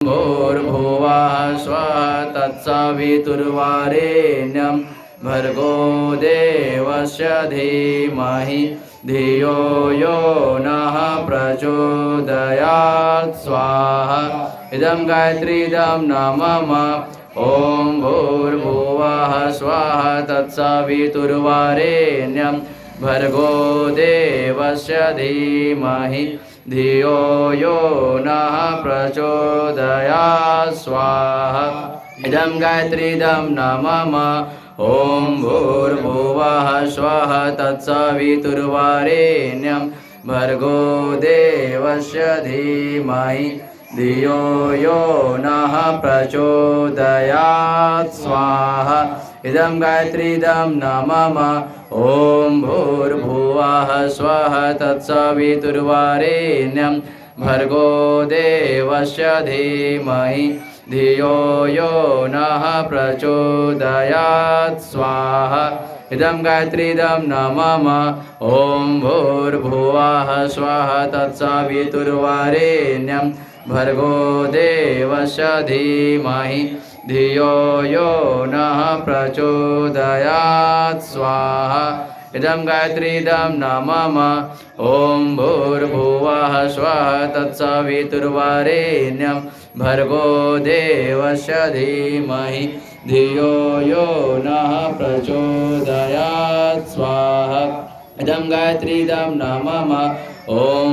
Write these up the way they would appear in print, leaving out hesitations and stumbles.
भूर्भुवः स्वः तत्सवितुर्वरेण्यं भर्गो देवस्य धीमहि धियो यो नः प्रचोदयात् स्वाहा। इदं गायत्रीदं न मम। ॐ भूर्भुवः स्वः तत्सवितुर्वरेण्यं भर्गो देवस्य धीमहि धियो यो नः प्रचोदयात् स्वाहा। इदं गायत्रीदं न मम। ॐ भूर्भुवः स्वः तत्सवितुर्वरेण्यं भर्गो देवस्य धीमहि धियो यो नः प्रचोदयात् स्वाहा। इदं गायत्रीदं न मम। ॐ भूर्भुवः स्वः तत्सवितुर्वरेण्यं भर्गो देवस्य धीमहि धियो यो नः प्रचोदयात् स्वाहा। इदं गायत्रीदं न मम। ॐ भूर्भुवः स्वः तत्सवितुर्वरेण्यं भर्गो देवस्य धीमहि धियो यो नः प्रचोदयात् स्वाहा। इदं गायत्रीदं न मम। ॐ भूर्भुवः स्वः तत्सवितुर्वरेण्यं भर्गो देवस्य धीमहि धियो यो नः प्रचोदयात् स्वाहा। इदं गायत्रीदं न मम। ॐ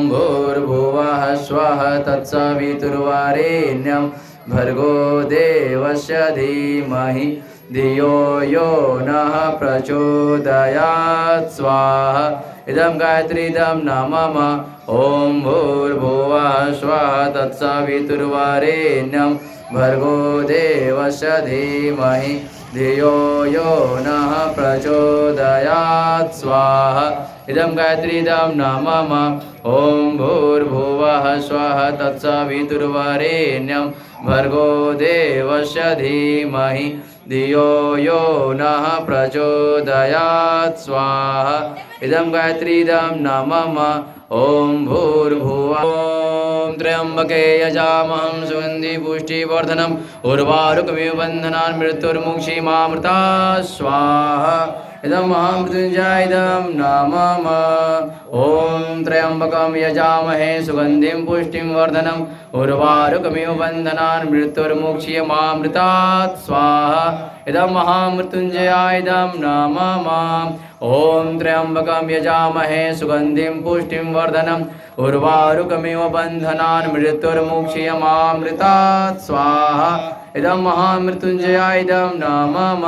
भूर्भुवः स्वः तत्सवितुर्वरेण्यं भर्गो देवस्य धीमहि धियो यो नः प्रचोदयात् स्वाहा। इदं गायत्रीदं न मम। ॐ भूर्भुवः स्वः तत्सवितुर्वरेण्यं भर्गो देवस्य धीमहि धियो यो नः प्रचोदयात् स्वाहा। इदं गायत्रीदं न मम। ॐ भूर्भुवः स्वः तत्सवितुर्वरेण्यं भर्गो देवस्य धीमहि धियो यो नः प्रचोदयात् स्वाहा। इदं गायत्रीदं न मम। ॐ भूर्भुवः ॐ त्र्यम्बके यजामहं सुगन्धि पुष्टिवर्धनम् उर्वारुकमिव बन्धनान् मृत्युर्मुक्षीमामृतात् स्वाहा। इदं महामृत्युञ्जयदं न मम। ॐ त्र्यम्बकं यजामहे सुगन्धिं पुष्टिं वर्धनम् उर्वारुकमिव बन्धनान् मृत्युर्मुक्षीमामृतात् स्वाहा। इदं महामृत्युञ्जयायदं न मम। ॐ त्र्यम्बकं यजामहे सुगन्धिं पुष्टिं वर्धनम् उर्वारुकमिव बन्धनान् मृत्युर्मुक्षीयमामृतात् स्वाहा। इदं महामृत्युञ्जयायदं न मम।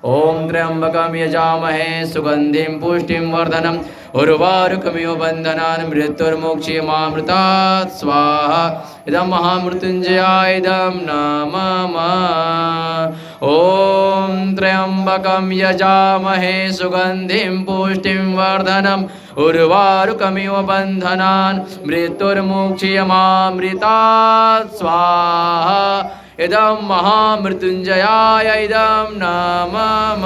ॐ त्र्यम्बकं यजामहे सुगन्धिं पुष्टिं वर्धनम् उर्वारुकमिव बन्धनान् मृत्युर्मुक्षीयमामृतात् स्वाहा। इदं महामृत्युञ्जयायदं न मम। ॐ त्र्यम्बकं यजामहे सुगन्धिं पुष्टिं वर्धनम् उर्वारुकमिव बन्धनान् मृत्युर्मुक्षीयमामृतात् स्वाहा। इदं महामृत्युञ्जयाय इदं न मम।